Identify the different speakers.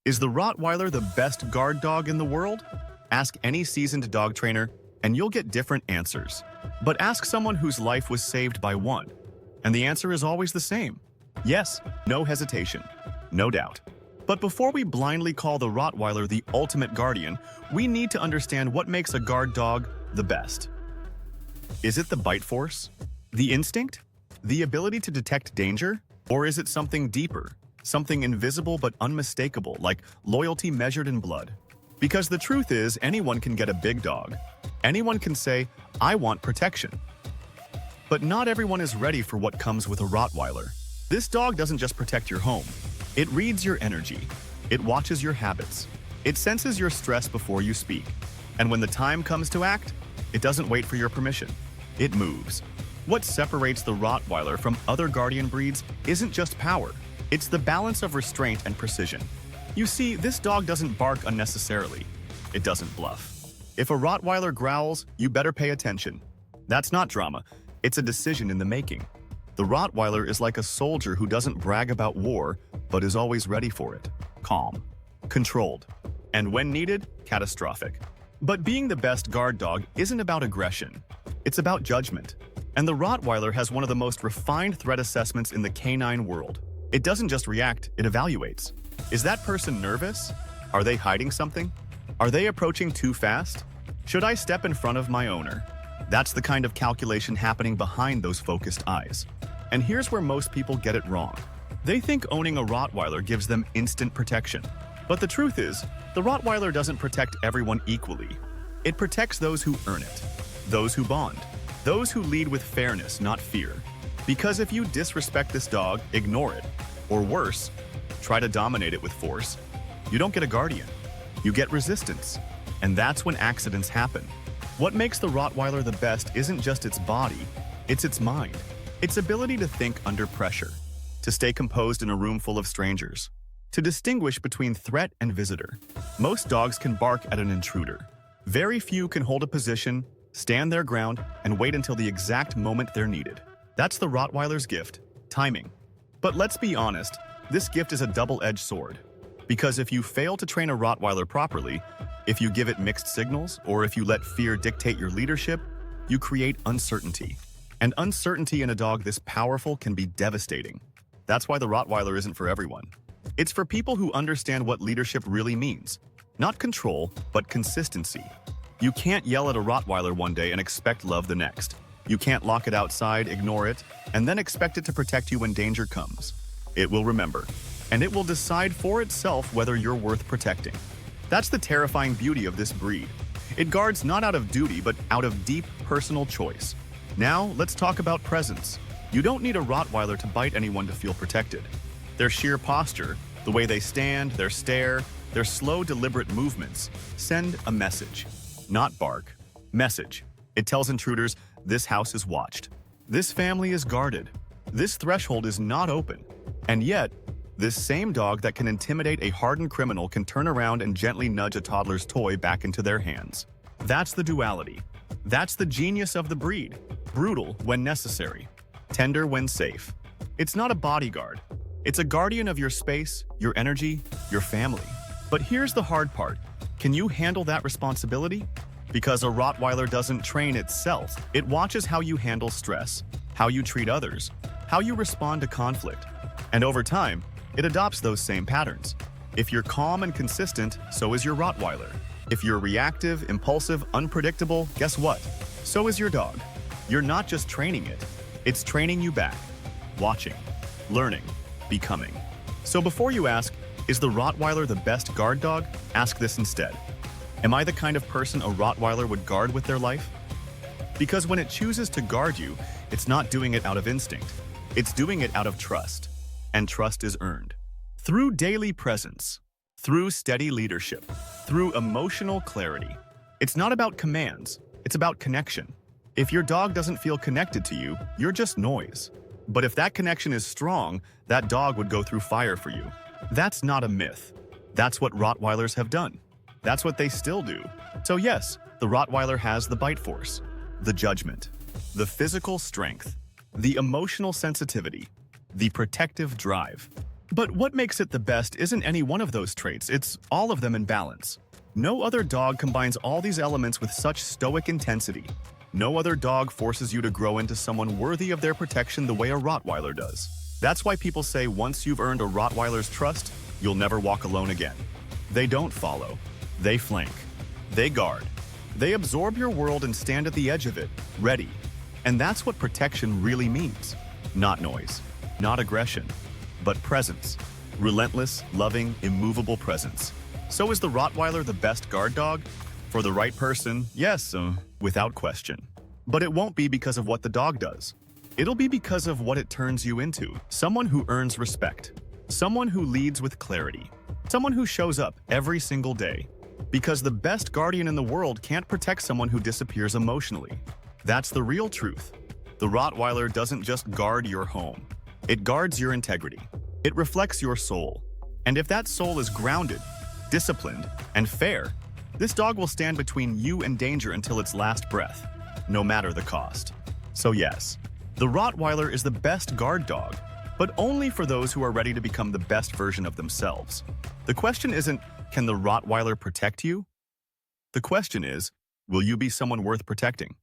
Speaker 1: Is the Rottweiler the best guard dog in the world? Ask any seasoned dog trainer, and you'll get different answers. But ask someone whose life was saved by one, and the answer is always the same. Yes, no hesitation, no doubt. But before we blindly call the Rottweiler the ultimate guardian, we need to understand what makes a guard dog the best. Is it the bite force? The instinct? The ability to detect danger? Or is it something deeper? Something invisible but unmistakable, like loyalty measured in blood? Because the truth is, anyone can get a big dog. Anyone can say, I want protection. But not everyone is ready for what comes with a Rottweiler. This dog doesn't just protect your home. It reads your energy. It watches your habits. It senses your stress before you speak. And when the time comes to act, it doesn't wait for your permission. It moves. What separates the Rottweiler from other guardian breeds isn't just power. It's the balance of restraint and precision. You see, this dog doesn't bark unnecessarily. It doesn't bluff. If a Rottweiler growls, you better pay attention. That's not drama. It's a decision in the making. The Rottweiler is like a soldier who doesn't brag about war, but is always ready for it. Calm, controlled, and when needed, catastrophic. But being the best guard dog isn't about aggression. It's about judgment. And the Rottweiler has one of the most refined threat assessments in the canine world. It doesn't just react, it evaluates. Is that person nervous? Are they hiding something? Are they approaching too fast? Should I step in front of my owner? That's the kind of calculation happening behind those focused eyes. And here's where most people get it wrong. They think owning a Rottweiler gives them instant protection. But the truth is, the Rottweiler doesn't protect everyone equally. It protects those who earn it, those who bond, those who lead with fairness, not fear. Because if you disrespect this dog, ignore it, or worse, try to dominate it with force, you don't get a guardian. You get resistance. And that's when accidents happen. What makes the Rottweiler the best isn't just its body, it's its mind. Its ability to think under pressure, to stay composed in a room full of strangers, to distinguish between threat and visitor. Most dogs can bark at an intruder. Very few can hold a position, stand their ground, and wait until the exact moment they're needed. That's the Rottweiler's gift, timing. But let's be honest, this gift is a double-edged sword. Because if you fail to train a Rottweiler properly, if you give it mixed signals, or if you let fear dictate your leadership, you create uncertainty. And uncertainty in a dog this powerful can be devastating. That's why the Rottweiler isn't for everyone. It's for people who understand what leadership really means. Not control, but consistency. You can't yell at a Rottweiler one day and expect love the next. You can't lock it outside, ignore it, and then expect it to protect you when danger comes. It will remember, and it will decide for itself whether you're worth protecting. That's the terrifying beauty of this breed. It guards not out of duty, but out of deep personal choice. Now, let's talk about presence. You don't need a Rottweiler to bite anyone to feel protected. Their sheer posture, the way they stand, their stare, their slow, deliberate movements, send a message. Not bark. Message. It tells intruders, this house is watched. This family is guarded. This threshold is not open. And yet, this same dog that can intimidate a hardened criminal can turn around and gently nudge a toddler's toy back into their hands. That's the duality. That's the genius of the breed. Brutal when necessary. Tender when safe. It's not a bodyguard. It's a guardian of your space, your energy, your family. But here's the hard part. Can you handle that responsibility? Because a Rottweiler doesn't train itself. It watches how you handle stress, how you treat others, how you respond to conflict. And over time, it adopts those same patterns. If you're calm and consistent, so is your Rottweiler. If you're reactive, impulsive, unpredictable, guess what? So is your dog. You're not just training it, it's training you back. Watching, learning, becoming. So before you ask, is the Rottweiler the best guard dog? Ask this instead. Am I the kind of person a Rottweiler would guard with their life? Because when it chooses to guard you, it's not doing it out of instinct. It's doing it out of trust. And trust is earned. Through daily presence, through steady leadership, through emotional clarity. It's not about commands, it's about connection. If your dog doesn't feel connected to you, you're just noise. But if that connection is strong, that dog would go through fire for you. That's not a myth. That's what Rottweilers have done. That's what they still do. So yes, the Rottweiler has the bite force, the judgment, the physical strength, the emotional sensitivity, the protective drive. But what makes it the best isn't any one of those traits, it's all of them in balance. No other dog combines all these elements with such stoic intensity. No other dog forces you to grow into someone worthy of their protection the way a Rottweiler does. That's why people say once you've earned a Rottweiler's trust, you'll never walk alone again. They don't follow. They flank. They guard. They absorb your world and stand at the edge of it, ready. And that's what protection really means. Not noise, not aggression, but presence. Relentless, loving, immovable presence. So is the Rottweiler the best guard dog? For the right person, yes, without question. But it won't be because of what the dog does. It'll be because of what it turns you into. Someone who earns respect. Someone who leads with clarity. Someone who shows up every single day. Because the best guardian in the world can't protect someone who disappears emotionally. That's the real truth. The Rottweiler doesn't just guard your home. It guards your integrity. It reflects your soul. And if that soul is grounded, disciplined, and fair, this dog will stand between you and danger until its last breath, no matter the cost. So yes, the Rottweiler is the best guard dog, but only for those who are ready to become the best version of themselves. The question isn't, can the Rottweiler protect you? The question is, will you be someone worth protecting?